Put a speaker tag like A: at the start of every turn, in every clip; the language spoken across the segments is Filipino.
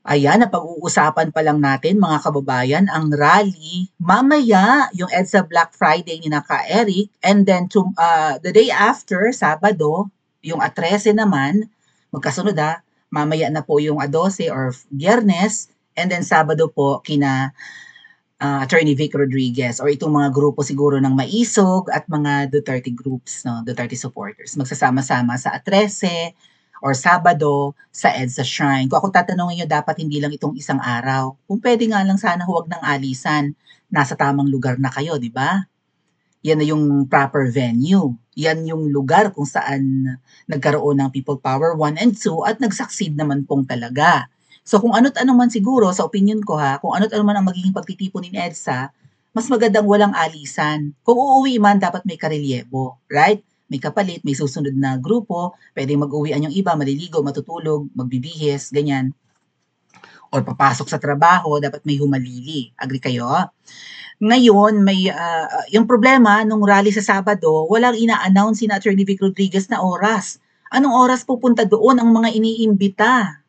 A: Ayan, napag-uusapan pa lang natin mga kababayan ang rally. Mamaya, yung EDSA Black Friday ni Naka Eric, and then the day after, Sabado, yung A13 naman, magkasunod mamaya na po yung A12 or Biyernes, and then Sabado po kina Attorney Vic Rodriguez or itong mga grupo siguro ng Maisog at mga Duterte groups, no, Duterte supporters. Magsasama-sama sa A13 or Sabado sa EDSA Shrine. Kung ako tatanungin nyo, dapat hindi lang itong isang araw. Kung pwede nga lang sana huwag ng alisan. Nasa tamang lugar na kayo, di ba? Yan na yung proper venue. Yan yung lugar kung saan nagkaroon ng People Power 1 and 2 at nag-succeed naman pong talaga. So kung ano't ano man siguro, sa opinion ko kung ano't ano man ang magiging pagtitipon ni EDSA, mas magandang walang alisan. Kung uuwi man, dapat may karelyebo, right? May kapalit, may susunod na grupo, pwedeng mag-uwian yung iba, maliligo, matutulog, magbibihis, ganyan. Or papasok sa trabaho, dapat may humalili. Agree kayo? Ngayon, yung problema nung rally sa Sabado, walang ina-announce si Attorney Vic Rodriguez na oras. Anong oras pupunta doon ang mga iniimbita?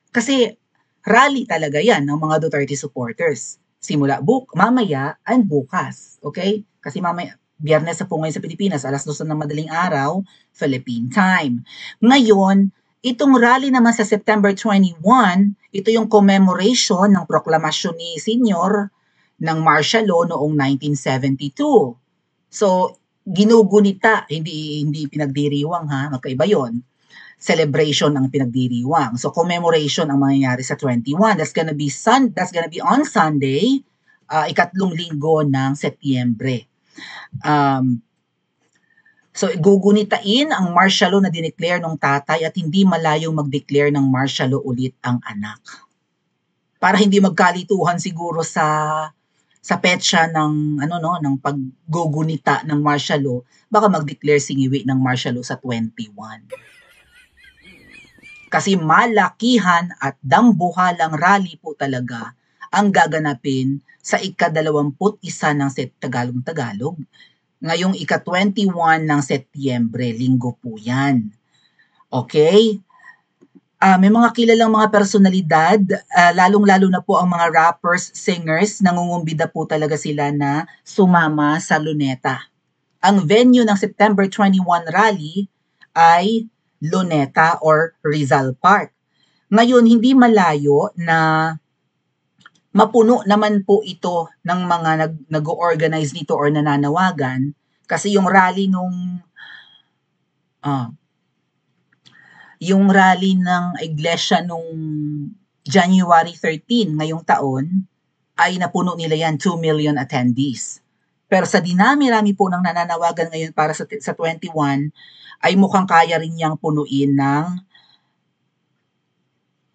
A: Kasi rally talaga yan ng mga Duterte supporters. Simula mamaya and bukas. Okay? Kasi mamaya, Biyernes na po ngayon sa Pilipinas, 2:00 ng madaling araw, Philippine time. Ngayon, itong rally naman sa September 21, ito yung commemoration ng proklamasyon ni Senior ng martial law noong 1972. So, ginugunita, hindi pinagdiriwang magkaiba yon. Celebration ang pinagdiriwang. So, commemoration ang mangyayari sa 21. That's gonna be on Sunday, ikatlong linggo ng Setyembre. So, gugunitain ang martial law na dineclare ng tatay at hindi malayong mag-declare ng martial law ulit ang anak. Para hindi magkalituhan siguro sa petsa ng ng paggugunita ng martial law, baka mag-declare singiwi ng martial law sa 21. Kasi malakihan at dambuhalang rally po talaga ang gaganapin sa ika-21 ng Tagalog, ngayong ika-21 ng Setyembre, linggo po yan. Okay? May mga kilalang mga personalidad, lalong-lalo na po ang mga rappers, singers, nangungumbida po talaga sila na sumama sa Luneta. Ang venue ng September 21 rally ay Luneta or Rizal Park. Ngayon, hindi malayo na mapuno naman po ito ng mga nag-organize nito or nananawagan kasi yung rally yung rally ng iglesia nung January 13 ngayong taon ay napuno nila yan 2 million attendees. Pero sa dinami-rami po ng nananawagan ngayon para sa 21 ay mukhang kaya rin niyang punuin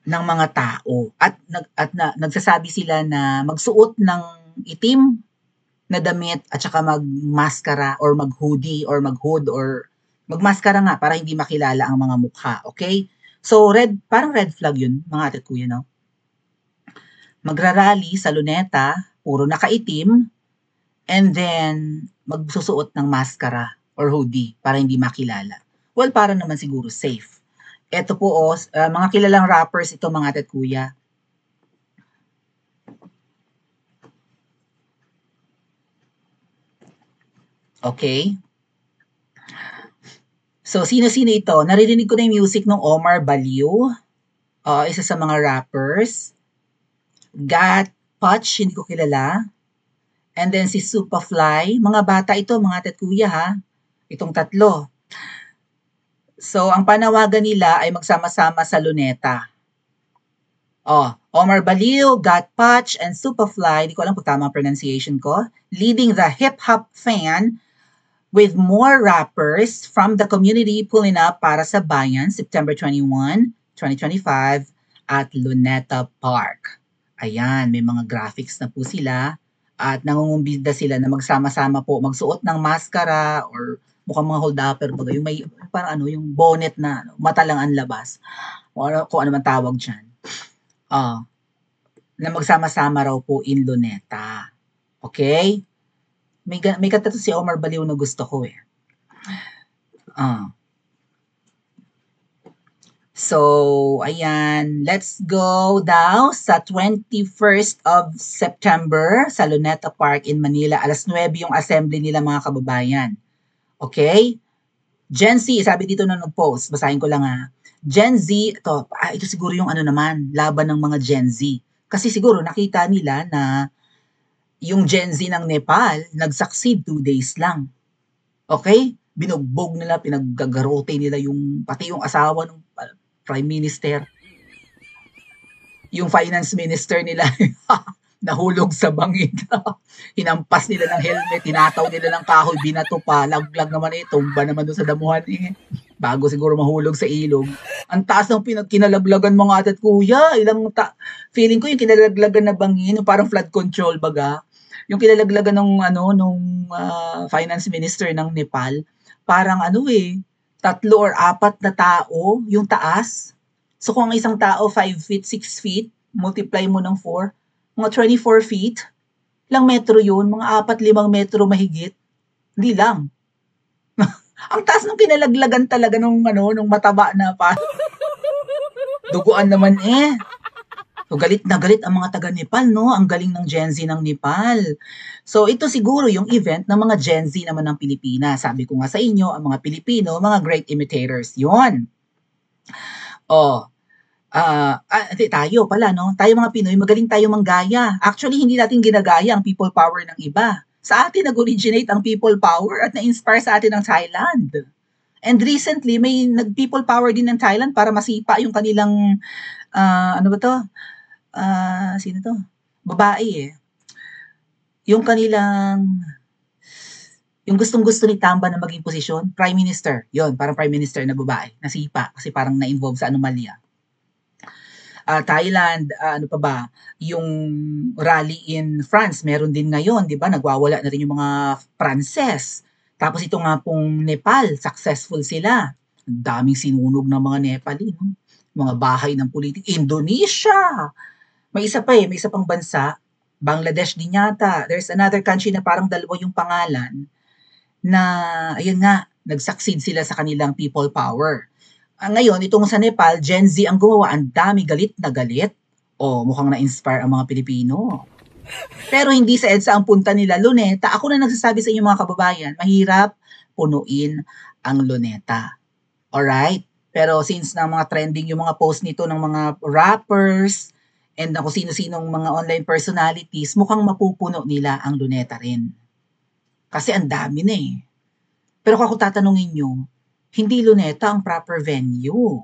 A: ng mga tao at nagsasabi sila na magsuot ng itim na damit at saka magmaskara or mag-hoodie or mag-hood or magmaskara nga para hindi makilala ang mga mukha, okay? So parang red flag yun, mga ate kuya, no? Magrarally sa Luneta, puro nakaitim, and then magsusuot ng maskara or hoodie para hindi makilala. Well, para naman siguro safe. Ito po, mga kilalang rappers ito, mga ate kuya. Okay? So, sino-sino ito? Naririnig ko na yung music ng Omar Baliw. Isa sa mga rappers. Gat Patch, hindi ko kilala. And then si Superfly. Mga bata ito, mga ate kuya Itong tatlo. So, ang panawagan nila ay magsama-sama sa Luneta. Omar Baliw, Gat Patch, and Superfly, hindi ko alam kung tama ang pronunciation ko, leading the hip-hop fan with more rappers from the community pulling up para sa bayan, September 21, 2025, at Luneta Park. Ayan, may mga graphics na po sila at nangungumbida sila na magsama-sama po, magsuot ng maskara or mukhang mga hold-upper, yung may parang yung bonnet na mata lang ang labas. O kung ano man tawag dyan. Na magsama-sama raw po in Luneta. Okay? May kanta to si Omar Baliw na gusto ko So, ayan, let's go daw sa 21st of September sa Luneta Park in Manila. 9:00 yung assembly nila mga kababayan. Okay? Gen Z, sabi dito na nag-post, basahin ko lang Gen Z, ito siguro yung ano naman, laban ng mga Gen Z. Kasi siguro nakita nila na yung Gen Z ng Nepal, nag-succeed 2 days lang. Okay? Binugbog nila, pinaggagarote nila pati yung asawa ng Prime Minister. Yung finance minister nila, nahulog sa bangin. Hinampas nila ng helmet, tinataw nila ng kahoy, binato pa, laglag naman tumba naman doon sa damuhan bago siguro mahulog sa ilog. Ang taas ng kinalaglagan mga atat kuya, feeling ko yung kinalaglagan na bangin, yung parang flood control baga. Yung kinalaglagan nung finance minister ng Nepal, parang 3 or 4 na tao yung taas. So kung ang isang tao 5 feet, 6 feet, multiply mo ng 4, mga 24 feet, ilang metro yun, mga 4-5 metro mahigit. Hindi lang. Ang taas nung kinalaglagan talaga nung mataba na pa. Duguan naman So, galit na galit ang mga taga-Nepal, no? Ang galing ng Gen Z ng Nepal. So, ito siguro yung event ng mga Gen Z naman ng Pilipinas. Sabi ko nga sa inyo, ang mga Pilipino, mga great imitators. Yun. Tayo pala, no? Tayo mga Pinoy, magaling tayo manggaya. Actually, hindi natin ginagaya ang people power ng iba. Sa atin nag-originate ang people power at na-inspire sa atin ang Thailand. And recently, may nag-people power din ng Thailand para masipa yung kanilang, ano ba to? Sino to? Babae Yung gustong-gusto ni Tamba na maging posisyon, Prime Minister. Yon, parang Prime Minister na babae. Nasipa kasi parang na-involve sa anomalya. Thailand, ano pa ba, yung rally in France, meron din ngayon, di ba? Nagwawala na rin yung mga Pranses. Tapos ito nga pong Nepal, successful sila. Ang daming sinunog ng mga Nepali, no? Mga bahay ng politik. Indonesia! May isa pang bansa, Bangladesh din yata. There's another country na parang dalawa yung pangalan na, ayun nga, nag-succeed sila sa kanilang people power. Ngayon, itong sa Nepal, Gen Z ang gumawa, ang dami galit na galit. Mukhang na-inspire ang mga Pilipino. Pero hindi sa EDSA ang punta nila, Luneta. Ako na nagsasabi sa inyo mga kababayan, mahirap punuin ang Luneta. Alright? Pero since na mga trending yung mga post nito ng mga rappers and na kung sino-sinong mga online personalities, mukhang mapupuno nila ang Luneta rin. Kasi ang dami na Pero kung ako tatanungin nyo, hindi Luneta ang proper venue.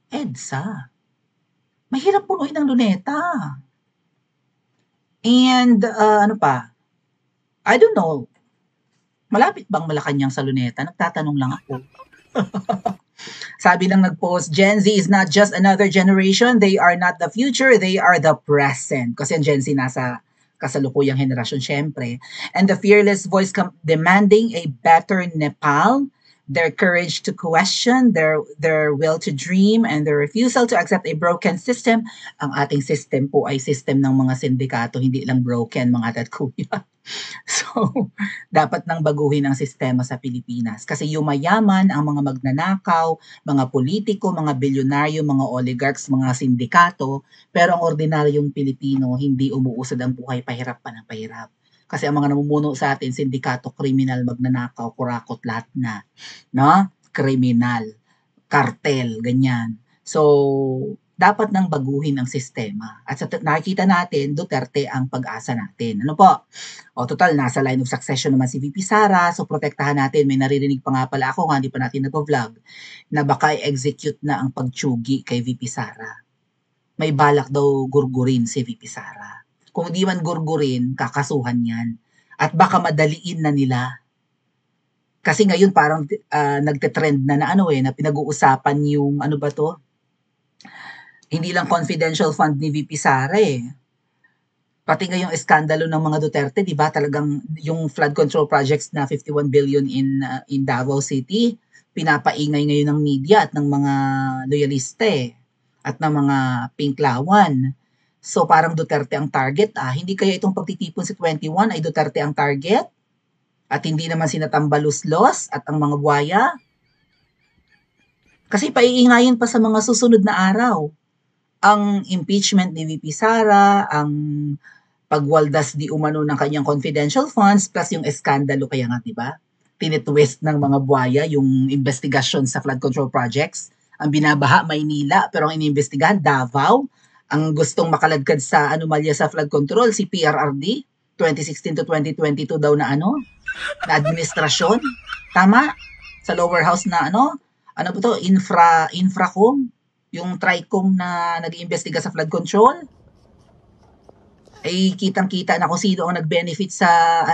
A: EDSA. Mahirap punuin ang Luneta. And, ano pa? I don't know. Malapit bang Malacanang sa Luneta? Nagtatanong lang ako. Sabi ng nag-post, Gen Z is not just another generation. They are not the future. They are the present. Kasi ang Gen Z nasa kasalukuyang henerasyon, syempre. And the fearless voice demanding a better Nepal, their courage to question, their will to dream, and their refusal to accept a broken system. Ang ating system po ay system ng mga sindikato, hindi lang broken, mga tatkuya. So, dapat nang baguhin ang sistema sa Pilipinas. Kasi yumayaman ang mga magnanakaw, mga politiko, mga bilyonaryo, mga oligarchs, mga sindikato, pero ang ordinaryong Pilipino, hindi umuusad ang buhay, pahirap pa ng pahirap. Kasi ang mga namumuno sa atin, sindikato, kriminal, magnanakaw, kurakot, lahat na. No? Kriminal, kartel, ganyan. So, dapat nang baguhin ang sistema. At sa nakikita natin, Duterte ang pag-asa natin. Ano po? Total, nasa line of succession naman si VP Sara, so protektahan natin. May naririnig pa nga pala ako, hindi pa natin nag-vlog, na baka i-execute na ang pagtsugi kay VP Sara. May balak daw gurgurin si VP Sara. Kung di man gurgurin, kakasuhan yan. At baka madaliin na nila. Kasi ngayon parang nagte-trend na na pinag-uusapan yung ano ba to? Hindi lang confidential fund ni VP Sara Pati ngayong eskandalo ng mga Duterte, 'di ba? Talagang yung flood control projects na 51 billion in Davao City, pinapaingay ngayon ng media at ng mga loyalista at ng mga pinklawan. So parang Duterte ang target Hindi kaya itong pagtitipon sa 21 ay Duterte ang target? At hindi naman sina Tambaluslos at ang mga buhaya? Kasi paiingayin pa sa mga susunod na araw. Ang impeachment ni VP Sara, ang pagwaldas di umano ng kanyang confidential funds, plus yung eskandalo kaya nga, di ba? Tinitwist ng mga buhaya yung investigasyon sa flood control projects. Ang binabaha, Maynila, pero ang iniimbestigahan, Davao. Ang gustong makaladkad sa anomalya sa flood control, si PRRD, 2016 to 2022 daw na na administrasyon. Tama? Sa lower house na ano ba to? Infracom, yung TRICOM na nag-iimbestiga sa flood control. Ay kitang-kita na kung sino ang nag-benefit sa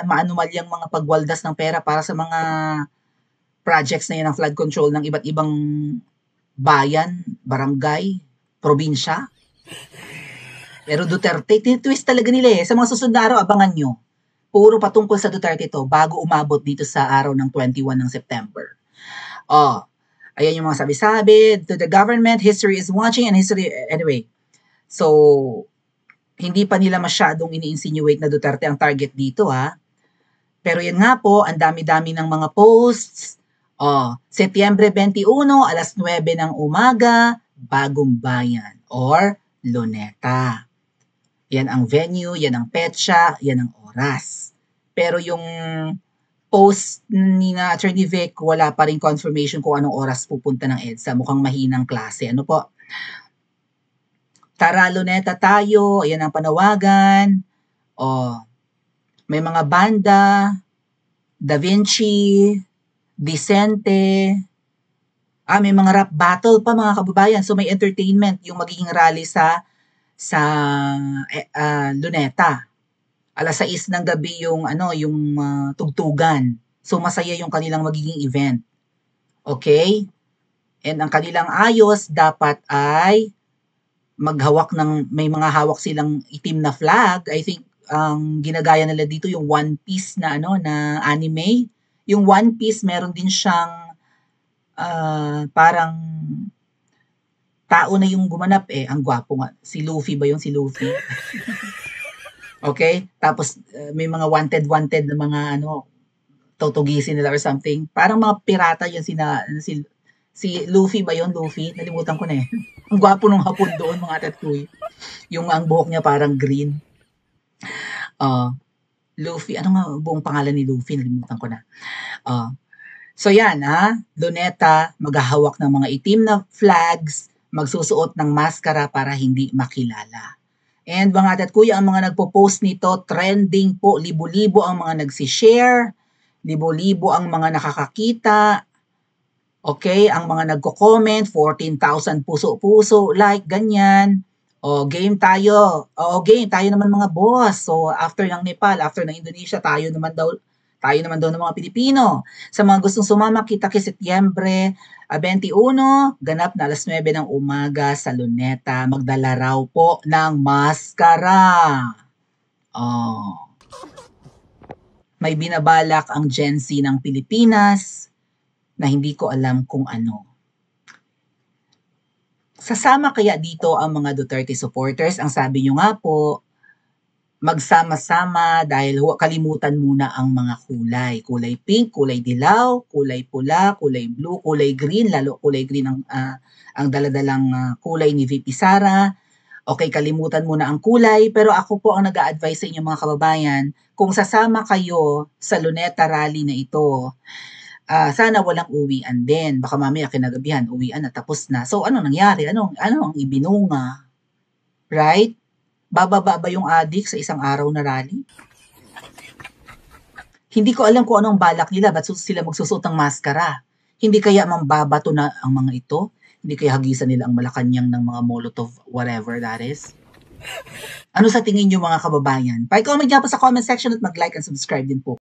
A: maanumalyang mga pagwaldas ng pera para sa mga projects na yun ng flood control ng iba't ibang bayan, barangay, probinsya. Pero Duterte, tinitwist talaga nila eh. Sa mga susunod na araw, abangan nyo. Puro patungkol sa Duterte to bago umabot dito sa araw ng 21 ng September. Ayan yung mga sabi-sabi. To the government, history is watching and history... Anyway, so, hindi pa nila masyadong ini-insinuate na Duterte ang target dito ha. Pero yan nga po, ang dami-dami ng mga posts. Setyembre 21, alas 9 ng umaga, Bagong Bayan or Luneta. Yan ang venue, yan ang petsa, yan ang oras. Pero yung post ni na Attorney Vic, wala pa rin confirmation kung anong oras pupunta ng EDSA. Mukhang mahinang klase. Ano po? Tara, Luneta tayo. Ayan ang panawagan. May mga banda, Da Vinci, Vicente, may mga rap battle pa mga kababayan. So may entertainment yung magiging rally sa Luneta. Alas 6 ng gabi yung tugtugan. So masaya yung kanilang magiging event. Okay? And ang kanilang ayos dapat ay maghawak may mga hawak silang itim na flag. I think ang ginagaya nila dito yung One Piece na na anime. Yung One Piece meron din siyang parang tao na yung gumanap eh. Ang gwapo nga. Si Luffy ba yung si Luffy? Okay? Tapos may mga wanted na mga tutugisin nila or something. Parang mga pirata yun si Luffy ba yun? Luffy? Nalimutan ko na eh. Ang gwapo nung hapon doon mga tatkuy. Yung ang buhok niya parang green. Luffy, ano nga buong pangalan ni Luffy? Nalimutan ko na. So yan Luneta, maghahawak ng mga itim na flags, magsusuot ng maskara para hindi makilala. And mga tatkuya, ang mga nagpo-post nito, trending po, libo-libo ang mga nagsishare, libo-libo ang mga nakakakita, okay, ang mga nagko-comment, 14,000 puso-puso, like, ganyan. Game tayo. Game tayo naman mga boss. So, after ng Nepal, after ng Indonesia, tayo naman daw ng mga Pilipino. Sa mga gustong sumama, kita kay Setyembre 21, ganap na alas 9 ng umaga sa Luneta. Magdala raw po ng maskara. May binabalak ang Gen Z ng Pilipinas na hindi ko alam kung ano. Sasama kaya dito ang mga Duterte supporters? Ang sabi nyo nga po, magsama-sama dahil kalimutan muna ang mga kulay. Kulay pink, kulay dilaw, kulay pula, kulay blue, kulay green, lalo kulay green ang daladalang kulay ni VP Sara. Okay, kalimutan muna ang kulay, pero ako po ang nag-a-advise sa inyo mga kababayan, kung sasama kayo sa Luneta rally na ito, sana walang uwian din. Baka mamaya kinagabihan, uwian na, tapos na. So, ano nangyari? Ano ang ibinunga? Right? Bababa ba yung adik sa isang araw na rally? Hindi ko alam kung anong balak nila. Ba't sila magsusuot ng maskara? Hindi kaya mambabato na ang mga ito? Hindi kaya hagisan nila ang Malacanang ng mga Molotov, whatever that is? Ano sa tingin nyo mga kababayan? Pa-comment niya po sa comment section at mag-like and subscribe din po.